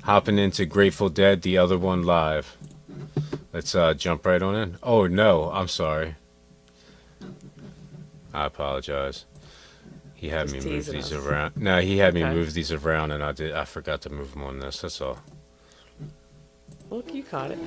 Hopping into Grateful Dead, the other one live. Let's jump right on in. Oh no, I'm sorry. I apologize. He had Just me move teasing these us. around. No, he had me Okay. move these around, and I forgot to move them on this. That's all. Look, you caught it.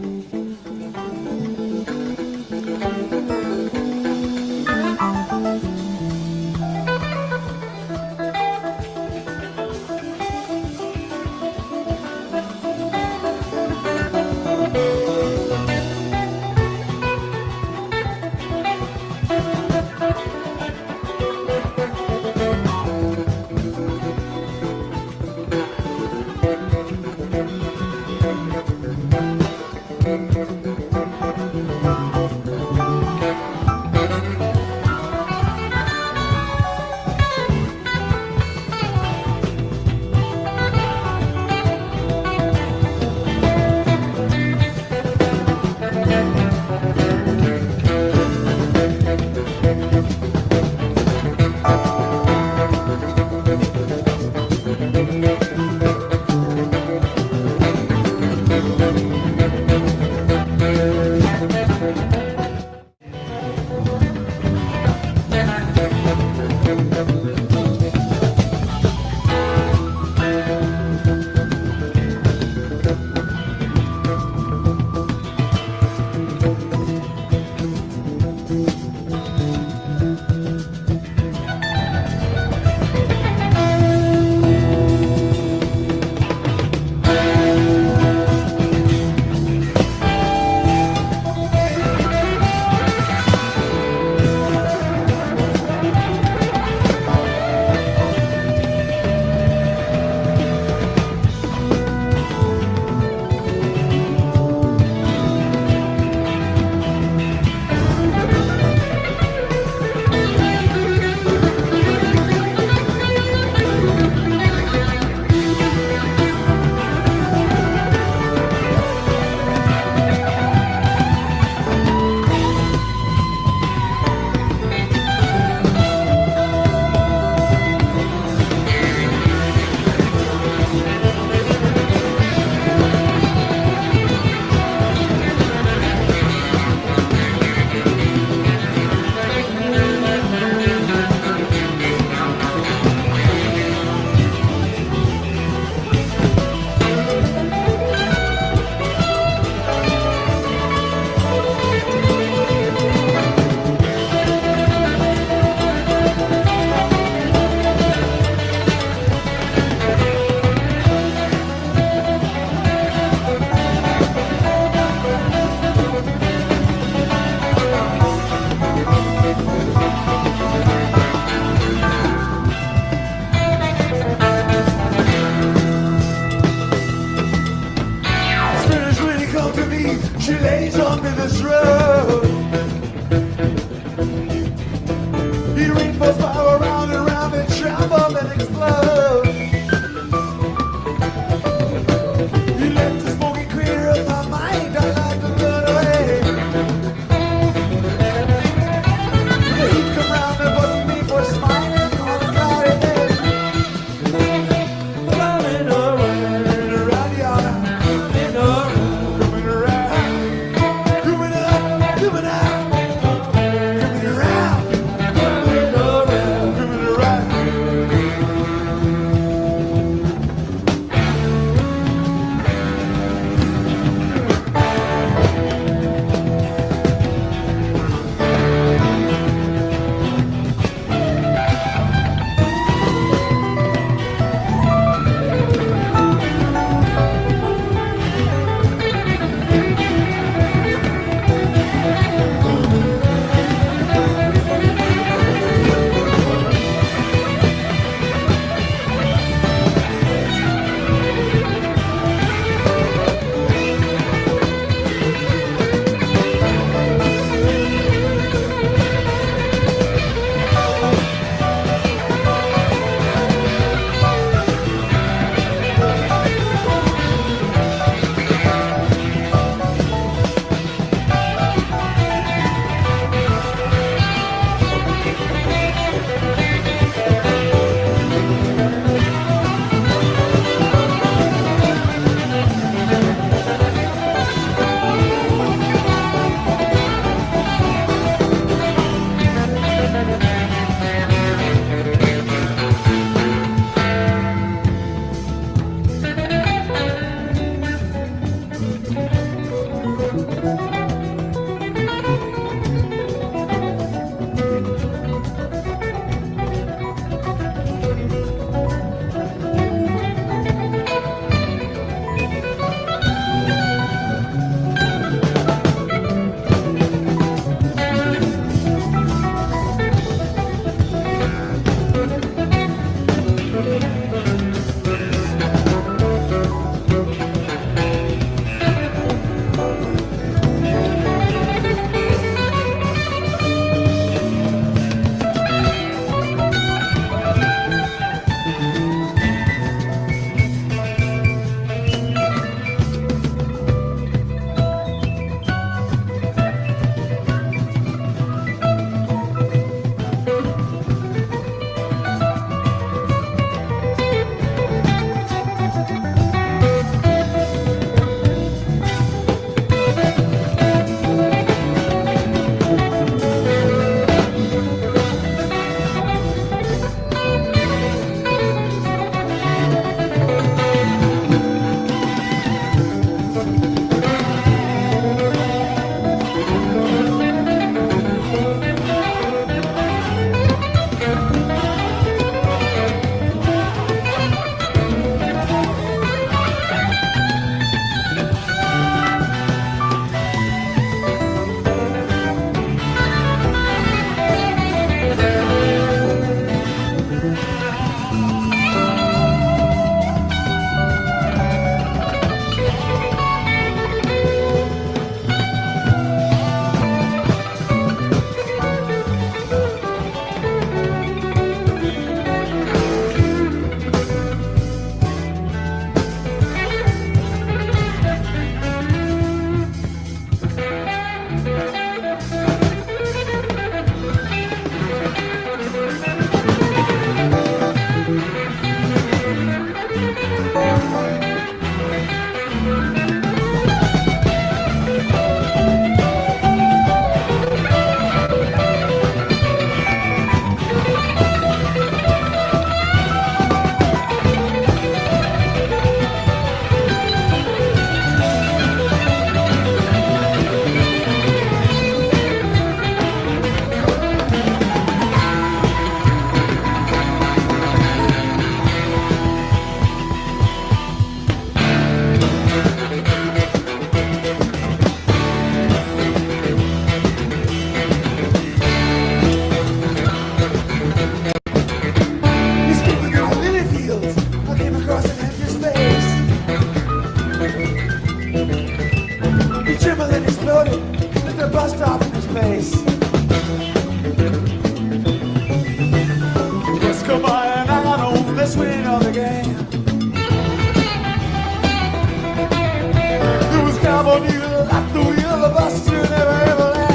space. Just come by and I got on the swing of the game. There was cowboy music at the wheel of the bus you never ever left.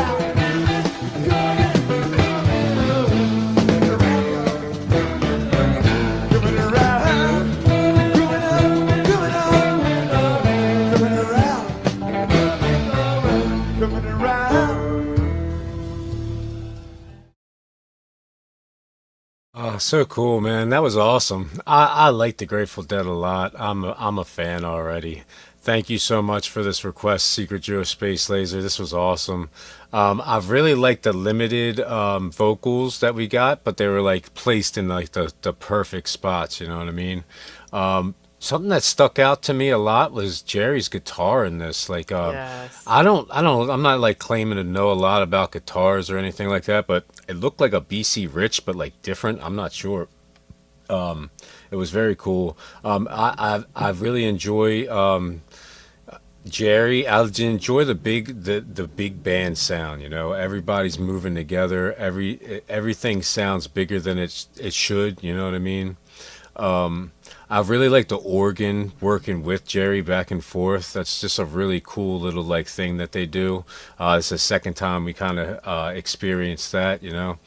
Coming around, coming up, coming up, coming around, coming around. Oh, so cool, man. That was awesome. I like the Grateful Dead a lot. I'm a fan already. Thank you so much for this request, Secret Geo Space Laser. This was awesome. I've really liked the limited vocals that we got, but they were like placed in like the perfect spots, you know what I mean? Something that stuck out to me a lot was Jerry's guitar in this. Like, Yes. I'm not like claiming to know a lot about guitars or anything like that, but it looked like a BC Rich, but like different. I'm not sure. It was very cool. I really enjoy Jerry. I enjoy the big band sound. You know, everybody's moving together. Everything sounds bigger than it should. You know what I mean? I really like the organ working with Jerry back and forth. That's just a really cool little like thing that they do. It's the second time we kind of experienced that, you know.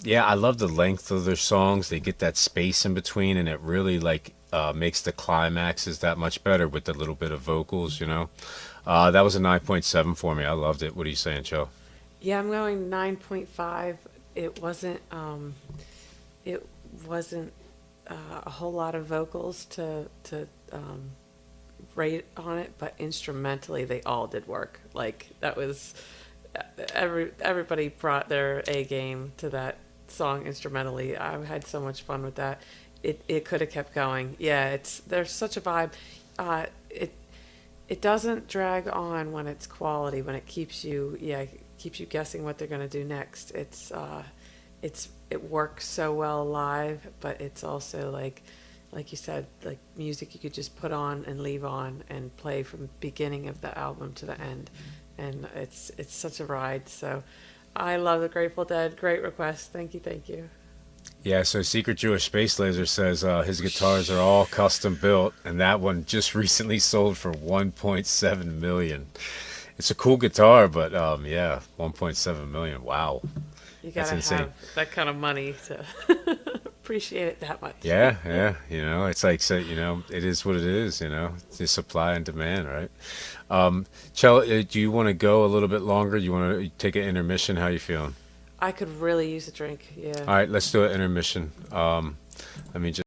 Yeah, I love the length of their songs. They get that space in between, and it really like makes the climaxes that much better with the little bit of vocals, you know. That was a 9.7 for me. I loved it. What are you saying, Joe? Yeah, I'm going 9.5. It wasn't a whole lot of vocals to rate on it, but instrumentally they all did work. Like that was everybody brought their A game to that song instrumentally. I had so much fun with that. It could have kept going. Yeah, there's such a vibe. It doesn't drag on when it's quality, when it keeps you guessing what they're gonna do next. It works so well live, but it's also like you said, like music you could just put on and leave on and play from the beginning of the album to the end, and it's such a ride. So I love the Grateful Dead. Great request. Thank you, thank you. Yeah, so Secret Jewish Space Laser says his guitars are all custom built, and that one just recently sold for 1.7 million. It's a cool guitar, but yeah, 1.7 million. Wow, You that's gotta insane. have that kind of money to appreciate it that much. Yeah, yeah, you know, it's like so, you know, it is what it is, you know, it's just supply and demand, right? Chell, do you want to go a little bit longer? You want to take an intermission? How you feeling? I could really use a drink. Yeah. All right, let's do an intermission. Let me just